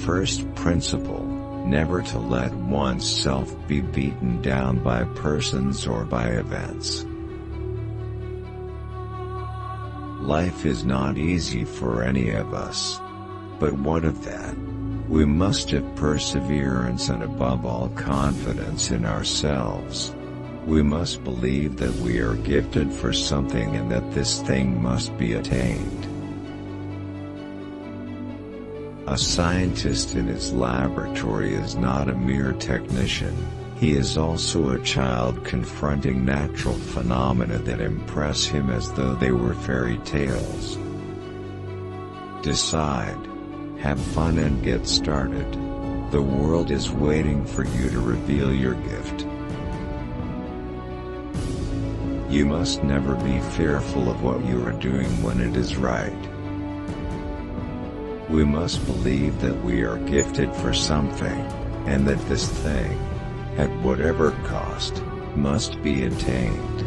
first principle: never to let oneself be beaten down by persons or by events. Life is not easy for any of us. But what of that? We must have perseverance and above all confidence in ourselves. We must believe that we are gifted for something and that this thing must be attained. A scientist in his laboratory is not a mere technician. He is also a child confronting natural phenomena that impress him as though they were fairy tales. Decide. Have fun and get started. The world is waiting for you to reveal your gift. You must never be fearful of what you are doing when it is right. We must believe that we are gifted for something, and that this thing, at whatever cost, must be attained.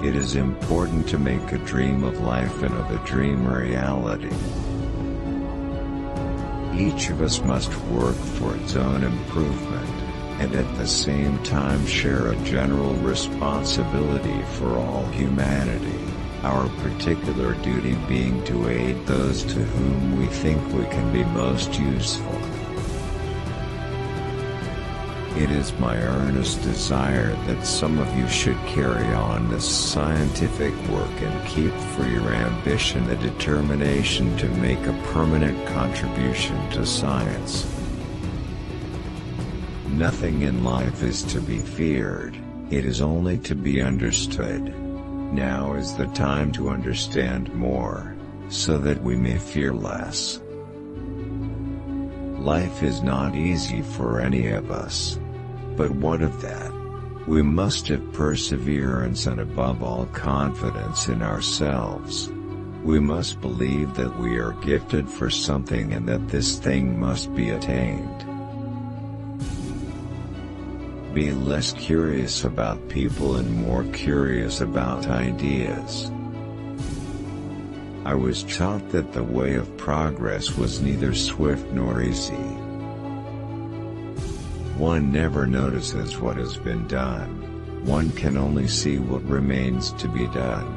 It is important to make a dream of life and of a dream a reality. Each of us must work for its own improvement, and at the same time share a general responsibility for all humanity, our particular duty being to aid those to whom we think we can be most useful. It is my earnest desire that some of you should carry on this scientific work and keep for your ambition the determination to make a permanent contribution to science. Nothing in life is to be feared, it is only to be understood. Now is the time to understand more, so that we may fear less. Life is not easy for any of us. But what of that? We must have perseverance and above all confidence in ourselves. We must believe that we are gifted for something and that this thing must be attained. Be less curious about people and more curious about ideas. I was taught that the way of progress was neither swift nor easy. One never notices what has been done. One can only see what remains to be done.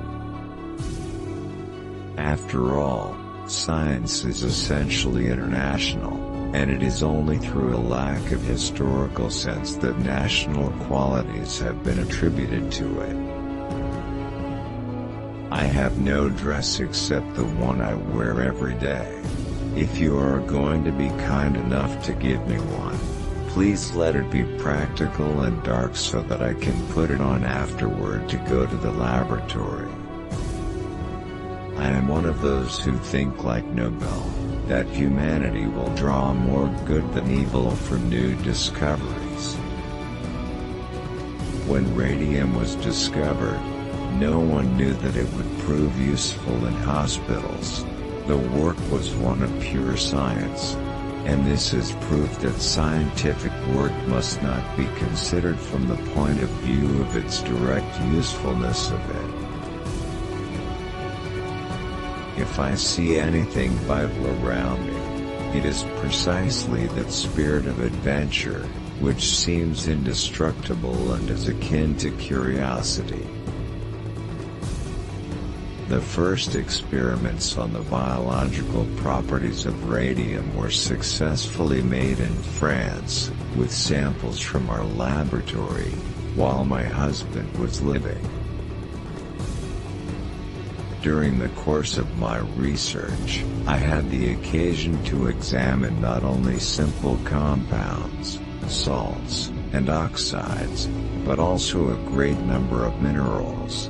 After all, science is essentially international, and it is only through a lack of historical sense that national qualities have been attributed to it. I have no dress except the one I wear every day. If you are going to be kind enough to give me one, please let it be practical and dark so that I can put it on afterward to go to the laboratory. I am one of those who think like Nobel, that humanity will draw more good than evil from new discoveries. When radium was discovered, no one knew that it would prove useful in hospitals. The work was one of pure science. And this is proof that scientific work must not be considered from the point of view of its direct usefulness of it. If I see anything vital around me, it is precisely that spirit of adventure, which seems indestructible and is akin to curiosity. The first experiments on the biological properties of radium were successfully made in France, with samples from our laboratory, while my husband was living. During the course of my research, I had the occasion to examine not only simple compounds, salts, and oxides, but also a great number of minerals.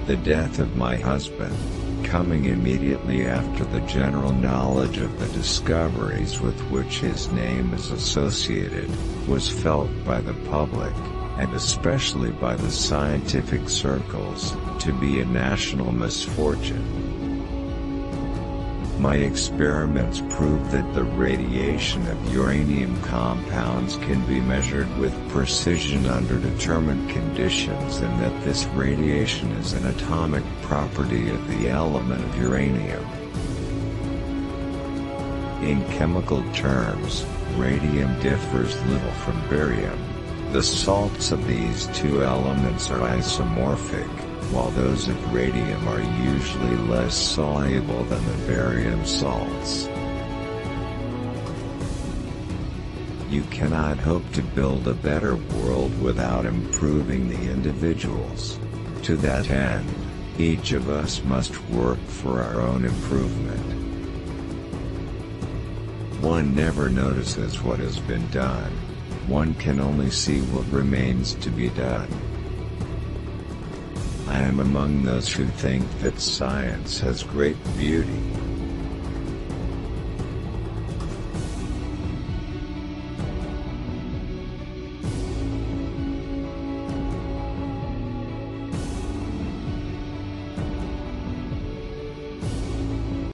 The death of my husband, coming immediately after the general knowledge of the discoveries with which his name is associated, was felt by the public, and especially by the scientific circles, to be a national misfortune. My experiments proved that the radiation of uranium compounds can be measured with precision under determined conditions and that this radiation is an atomic property of the element of uranium. In chemical terms, radium differs little from barium. The salts of these two elements are isomorphic, while those of radium are usually less soluble than the barium salts. You cannot hope to build a better world without improving the individuals. To that end, each of us must work for our own improvement. One never notices what has been done. One can only see what remains to be done. I am among those who think that science has great beauty,